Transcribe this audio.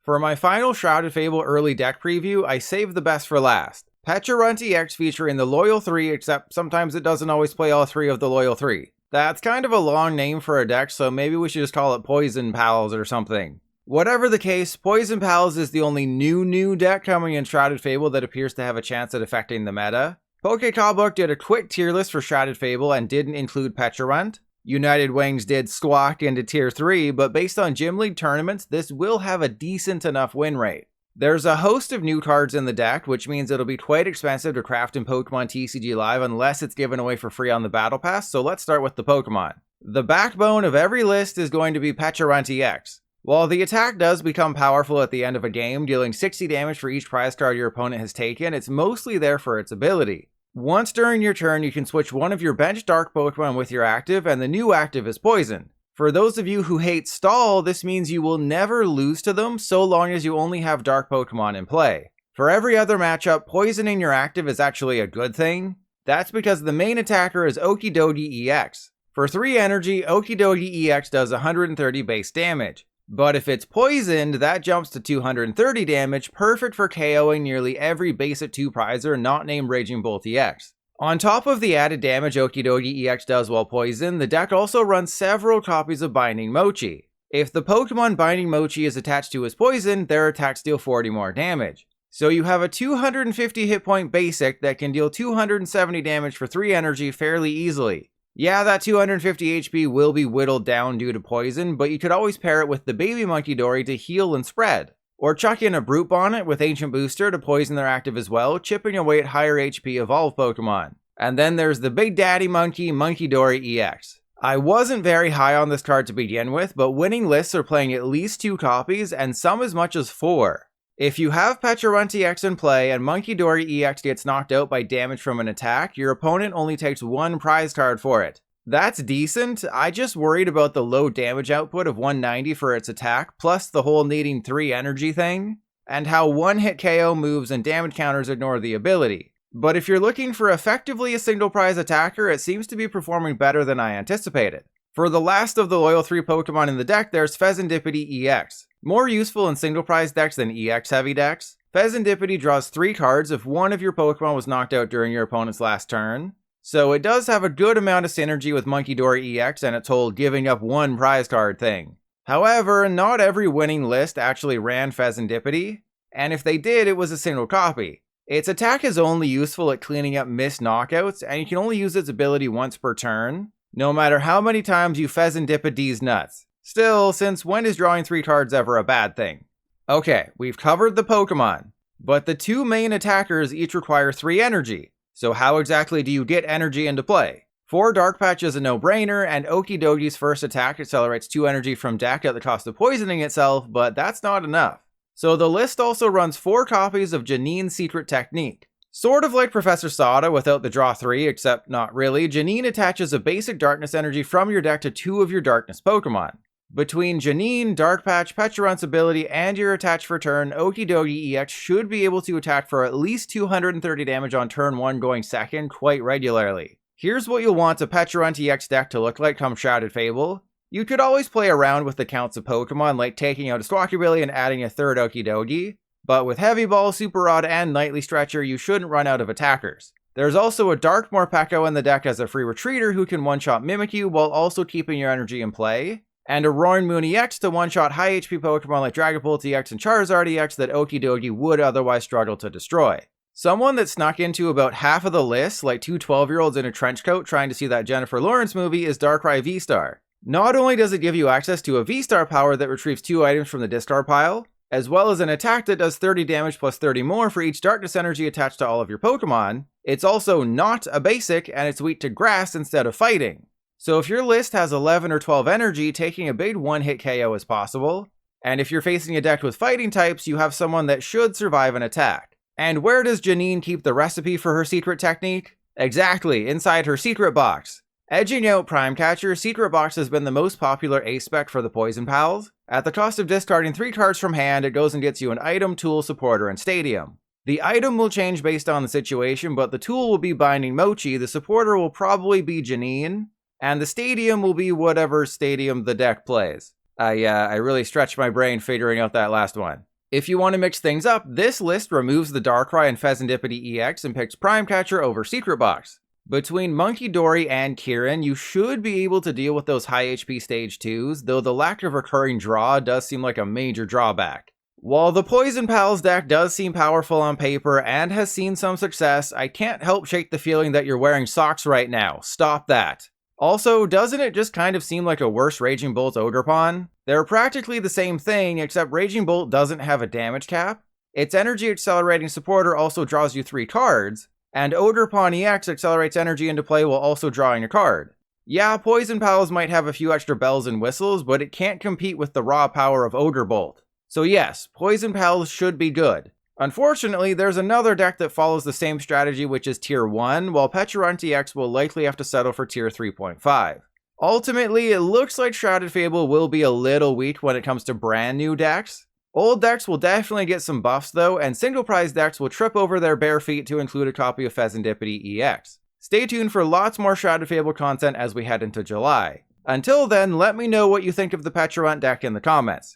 For my final Shrouded Fable early deck preview, I saved the best for last. Pecharunt EX featuring the Loyal 3, except sometimes it doesn't always play all 3 of the Loyal 3. That's kind of a long name for a deck, so maybe we should just call it Poison Pals or something. Whatever the case, Poison Pals is the only new deck coming in Shrouded Fable that appears to have a chance at affecting the meta. Pokécobbook did a quick tier list for Shrouded Fable and didn't include Pecharunt. United Wings did Squawk into tier 3, but based on Gym League tournaments, this will have a decent enough win rate. There's a host of new cards in the deck, which means it'll be quite expensive to craft in Pokemon TCG Live unless it's given away for free on the Battle Pass, so let's start with the Pokemon. The backbone of every list is going to be Pecharunt EX. While the attack does become powerful at the end of a game, dealing 60 damage for each prize card your opponent has taken, it's mostly there for its ability. Once during your turn, you can switch one of your bench Dark Pokemon with your active, and the new active is Poison. For those of you who hate Stall, this means you will never lose to them so long as you only have Dark Pokemon in play. For every other matchup, poisoning your active is actually a good thing. That's because the main attacker is Okidogi EX. For 3 energy, Okidogi EX does 130 base damage. But if it's poisoned, that jumps to 230 damage, perfect for KOing nearly every basic 2 prizer not named Raging Bolt EX. On top of the added damage Okidogi EX does while poisoned, the deck also runs several copies of Binding Mochi. If the Pokemon Binding Mochi is attached to his poison, their attacks deal 40 more damage. So you have a 250 hit point basic that can deal 270 damage for 3 energy fairly easily. Yeah, that 250 HP will be whittled down due to poison, but you could always pair it with the baby Munkidori to heal and spread. Or chuck in a Brute Bonnet with Ancient Booster to poison their active as well, chipping away at higher HP evolved Pokemon. And then there's the Big Daddy Monkey, Munkidori EX. I wasn't very high on this card to begin with, but winning lists are playing at least 2 copies and some as much as 4. If you have Pecharunt EX in play and Munkidori EX gets knocked out by damage from an attack, your opponent only takes 1 prize card for it. That's decent. I just worried about the low damage output of 190 for its attack, plus the whole needing 3 energy thing, and how 1-hit KO moves and damage counters ignore the ability. But if you're looking for effectively a single prize attacker, it seems to be performing better than I anticipated. For the last of the Loyal 3 Pokemon in the deck, there's Fezandipiti EX. More useful in single prize decks than EX heavy decks, Fezandipiti draws 3 cards if one of your Pokemon was knocked out during your opponent's last turn. So it does have a good amount of synergy with Munkidori EX and its whole giving up 1 prize card thing. However, not every winning list actually ran Fezandipiti, and if they did, it was a single copy. Its attack is only useful at cleaning up missed knockouts, and you can only use its ability once per turn, no matter how many times you Fezandipiti's nuts. Still, since when is drawing 3 cards ever a bad thing? Okay, we've covered the Pokemon, but the 2 main attackers each require 3 energy. So how exactly do you get energy into play? 4 Dark Patch is a no-brainer, and Okidogi's first attack accelerates 2 energy from deck at the cost of poisoning itself, but that's not enough. So the list also runs 4 copies of Janine's Secret Technique. Sort of like Professor Sada without the draw 3, except not really, Janine attaches a basic darkness energy from your deck to 2 of your darkness Pokemon. Between Janine, Dark Patch, Pecharunt's ability, and your attach for turn, Okidogi EX should be able to attack for at least 230 damage on turn 1 going second quite regularly. Here's what you'll want a Pecharunt EX deck to look like come Shrouded Fable. You could always play around with the counts of Pokemon, like taking out a Squawkabilly and adding a 3rd Okidogi, but with Heavy Ball, Super Rod, and Nightly Stretcher, you shouldn't run out of attackers. There's also a Dark Morpeko in the deck as a free retreater who can one-shot Mimikyu while also keeping your energy in play, and a Roaring Moon EX to one-shot high HP Pokemon like Dragapult EX and Charizard EX that Okidogi would otherwise struggle to destroy. Someone that snuck into about half of the list, like 2 12-year-olds in a trench coat trying to see that Jennifer Lawrence movie, is Darkrai VSTAR. Not only does it give you access to a VSTAR power that retrieves 2 items from the discard pile, as well as an attack that does 30 damage plus 30 more for each darkness energy attached to all of your Pokemon, it's also not a basic and it's weak to grass instead of fighting. So if your list has 11 or 12 energy, taking a big 1-hit KO is possible, and if you're facing a deck with fighting types, you have someone that should survive an attack. And where does Janine keep the recipe for her secret technique? Exactly, inside her secret box. Edging out Prime Catcher, Secret Box has been the most popular ace spec for the Poison Pals. At the cost of discarding 3 cards from hand, it goes and gets you an item, tool, supporter, and stadium. The item will change based on the situation, but the tool will be Binding Mochi, the supporter will probably be Janine, and the stadium will be whatever stadium the deck plays. I really stretched my brain figuring out that last one. If you want to mix things up, this list removes the Darkrai and Fezandipiti EX and picks Prime Catcher over Secret Box. Between Munkidori and Kieran, you should be able to deal with those high HP stage 2s, though the lack of recurring draw does seem like a major drawback. While the Poison Pals deck does seem powerful on paper and has seen some success, I can't help shake the feeling that you're wearing socks right now. Stop that. Also, doesn't it just kind of seem like a worse Raging Bolt Ogerpon? They're practically the same thing, except Raging Bolt doesn't have a damage cap. Its energy accelerating supporter also draws you 3 cards, and Ogerpon EX accelerates energy into play while also drawing a card. Yeah, Poison Pals might have a few extra bells and whistles, but it can't compete with the raw power of Ogre Bolt. So yes, Poison Pals should be good. Unfortunately, there's another deck that follows the same strategy, which is Tier 1, while Pecharunt EX will likely have to settle for Tier 3.5. Ultimately, it looks like Shrouded Fable will be a little weak when it comes to brand new decks. Old decks will definitely get some buffs though, and single prize decks will trip over their bare feet to include a copy of Fezandipiti EX. Stay tuned for lots more Shrouded Fable content as we head into July. Until then, let me know what you think of the Pecharunt deck in the comments.